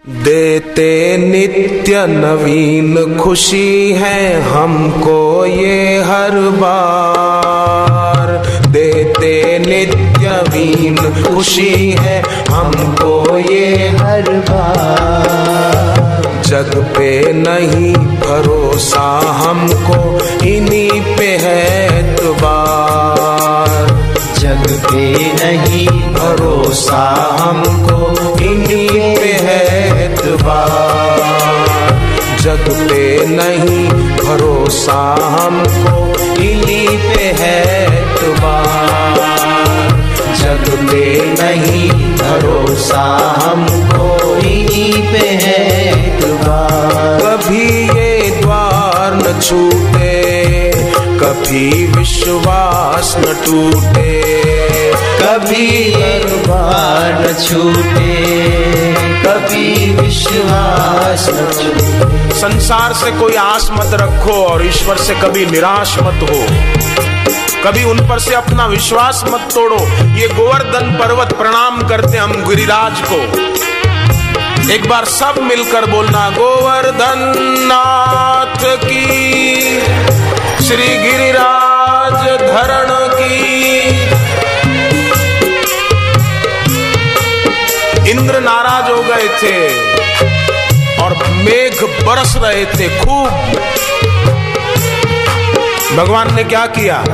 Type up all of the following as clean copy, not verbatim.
देते नित्य नवीन खुशी है हमको ये हर बार। देते नित्य नवीन खुशी है हमको ये हर बार। जग पे नहीं भरोसा हमको इन्हीं पे है एतबार। जग पे नहीं भरोसा हमको इन्हीं पे है एतबार। जग पे नहीं भरोसा हमको इन्हीं पे है एतबार। जग पे नहीं भरोसा हमको इन्हीं पे है एतबार। कभी ये द्वार न छूटे, कभी विश्वास न टूटे। कभी द्वार न छूटे, कभी विश्वास न छूटे। संसार से कोई आस मत रखो और ईश्वर से कभी निराश मत हो। कभी उन पर से अपना विश्वास मत तोड़ो। ये गोवर्धन पर्वत प्रणाम करते हम गिरिराज को। एक बार सब मिलकर बोलना, गोवर्धन नाथ की, श्री गिरिराज धरण की। इंद्र नाराज हो गए थे और मेघ बरस रहे थे खूब। भगवान ने क्या किया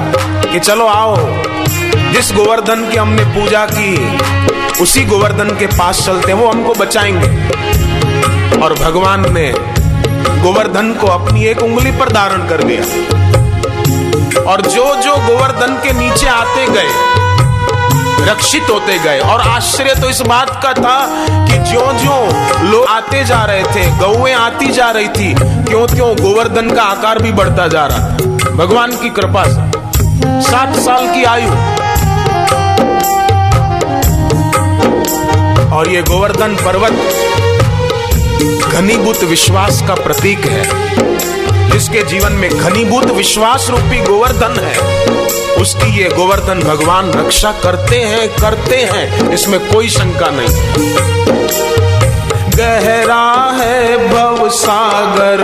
कि चलो आओ, जिस गोवर्धन की हमने पूजा की उसी गोवर्धन के पास चलते हैं, वो हमको बचाएंगे। और भगवान ने गोवर्धन को अपनी एक उंगली पर धारण कर लिया। और जो जो गोवर्धन के नीचे आते गए रक्षित होते गए। और आश्चर्य तो इस बात का था कि ज्यों ज्यों लोग आते जा रहे थे, गौएं आती जा रही थी, त्यों त्यों गोवर्धन का आकार भी बढ़ता जा रहा था भगवान की कृपा से। 7 साल की आयु। और ये गोवर्धन पर्वत घनीभूत विश्वास का प्रतीक है। जिसके जीवन में घनीभूत विश्वास रूपी गोवर्धन है, उसकी ये गोवर्धन भगवान रक्षा करते हैं, इसमें कोई शंका नहीं। गहरा है भव सागर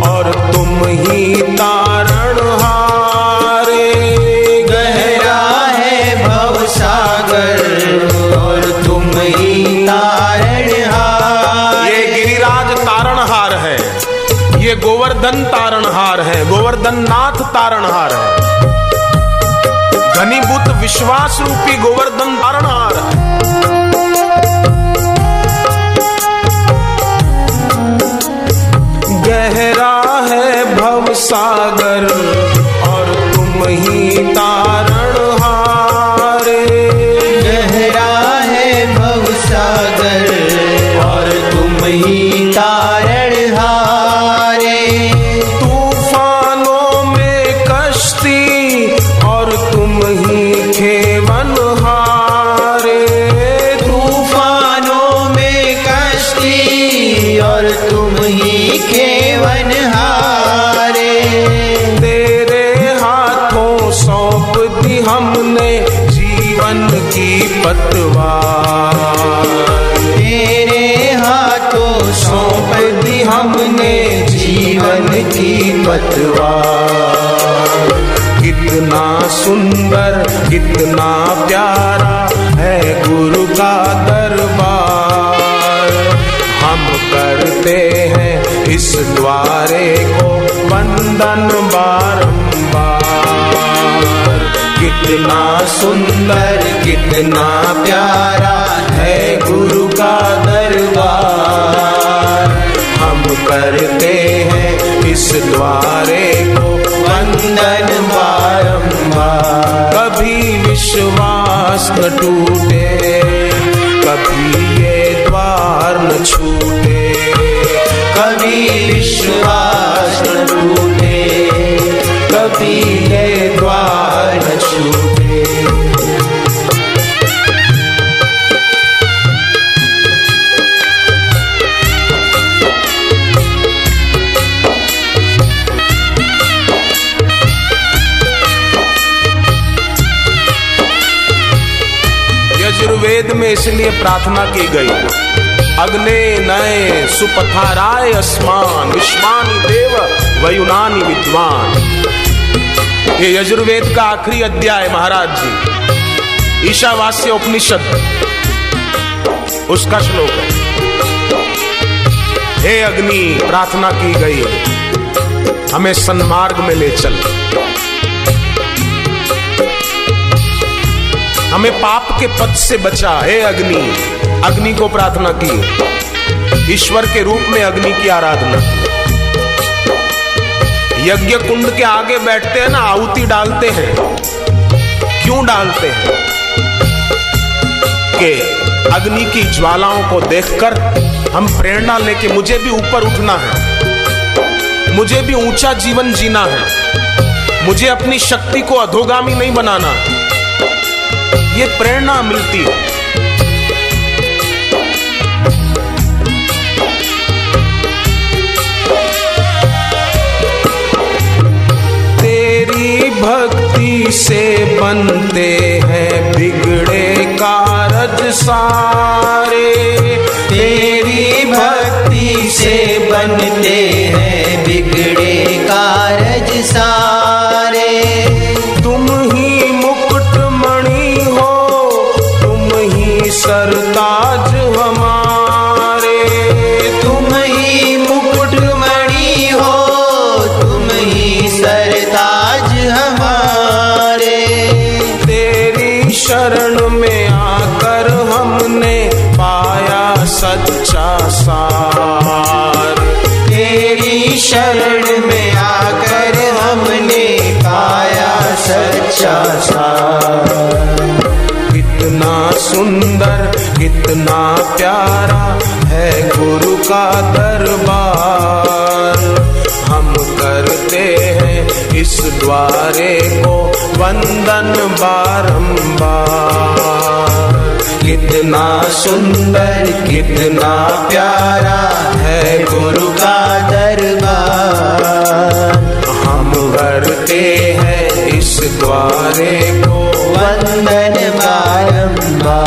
और तुम ही तारणहारे। गहरा है भव सागर और तुम ही तारणहार। ये गिरिराज तारणहार है, ये गोवर्धन तारणहार है, गोवर्धन नाथ तारणहार है। घनीभूत विश्वास रूपी गोवर्धन तारणहार है। गहरा है भव सागर और तुम ही तारणहारे। गहरा है भव सागर और तुम ही तारणहारे। तूफानों में कश्ती और तुम ही खेवनहारे। तूफानों में कश्ती और तुम ही खेवनहारे। तेरे हाथों सौंप दी हमने जीवन की पतवार। तेरे हाथों सौंप दी हमने जीवन की पतवार। कितना सुंदर कितना प्यारा है गुरु का दरबार। हम करते हैं इस द्वारे को वंदन बारंबार। कितना सुंदर कितना प्यारा है गुरु का दरबार। हम करते हैं इस द्वारे को वंदन बारंबार। कभी विश्वास न टूटे, कभी ये द्वार न छूटे। कभी विश्वास न टूटे, कभी ये द्वार न छूटे। यजुर्वेद में इसलिए प्रार्थना की गई अग्ने नये सुपथाराय अस्मान विश्वानि देव वयुनानि विद्वान। ये यजुर्वेद का आखिरी अध्याय महाराज जी, ईशावास्य उपनिषद, उसका श्लोक है। हे अग्नि, प्रार्थना की गई, हमें सन्मार्ग में ले चल, हमें पाप के पथ से बचा। हे अग्नि, अग्नि को प्रार्थना की, ईश्वर के रूप में अग्नि की आराधना। यज्ञ कुंड के आगे बैठते हैं ना, आहुति डालते हैं, क्यों डालते हैं? कि अग्नि की ज्वालाओं को देखकर हम प्रेरणा लेके मुझे भी ऊपर उठना है, मुझे भी ऊंचा जीवन जीना है, मुझे अपनी शक्ति को अधोगामी नहीं बनाना, ये प्रेरणा मिलती है। तेरी भक्ति से बनते हैं बिगड़े कारज सारे, तेरी भक्ति से बनते हैं बिगड़े कारज सारे। तुम ही मुकुटमणि हो, तुम ही सरताज हमारे, तुम ही मुकुटमणि हो, तुम ही सरताज हमारे। तेरी शरण में आकर हमने पाया सच्चा सार, तेरी शरण में आकर हमने पाया सच्चा सार। कितना सुंदर कितना प्यारा है गुरु का दरबार, हम करते हैं इस द्वारे को वंदन बारंबार। कितना सुंदर कितना प्यारा है गुरु का दरबार, हम करते हैं इस द्वारे को वंदन बारंबार।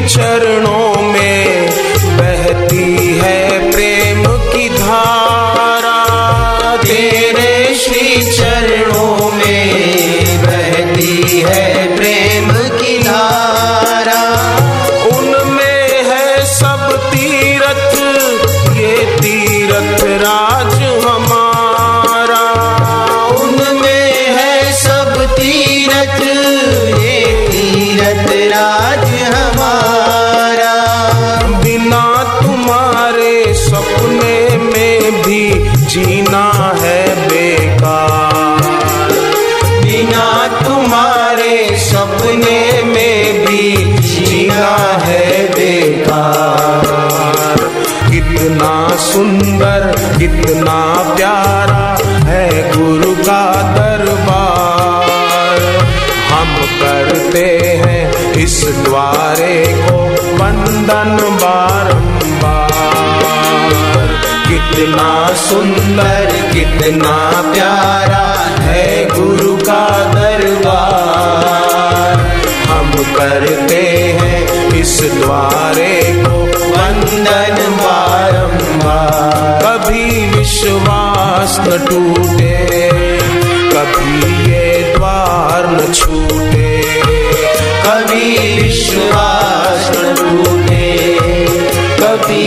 चरणों में बहती है प्रेम की धारा, तेरे श्री चरणों में बहती है प्रेम की धारा। उनमें है सब तीरथ, ये तीरथ राज हमारा, उनमें है सब तीरथ, ये तीरथ राज हमारा। बिना तुम्हारे सपने में भी जीना है बेकार, बिना तुम्हारे सपने में भी जीना है बेकार। कितना सुंदर कितना प्यारा है गुरु का दरबार, हम करते हैं इस द्वारे को वंदन बारंबार। कितना सुंदर कितना प्यारा है गुरु का दरबार, हम करते हैं इस द्वारे को वंदन बारंबार। कभी विश्वास न टूटे, कभी ये द्वार न छूटे, कभी विश्वास न टूटे, कभी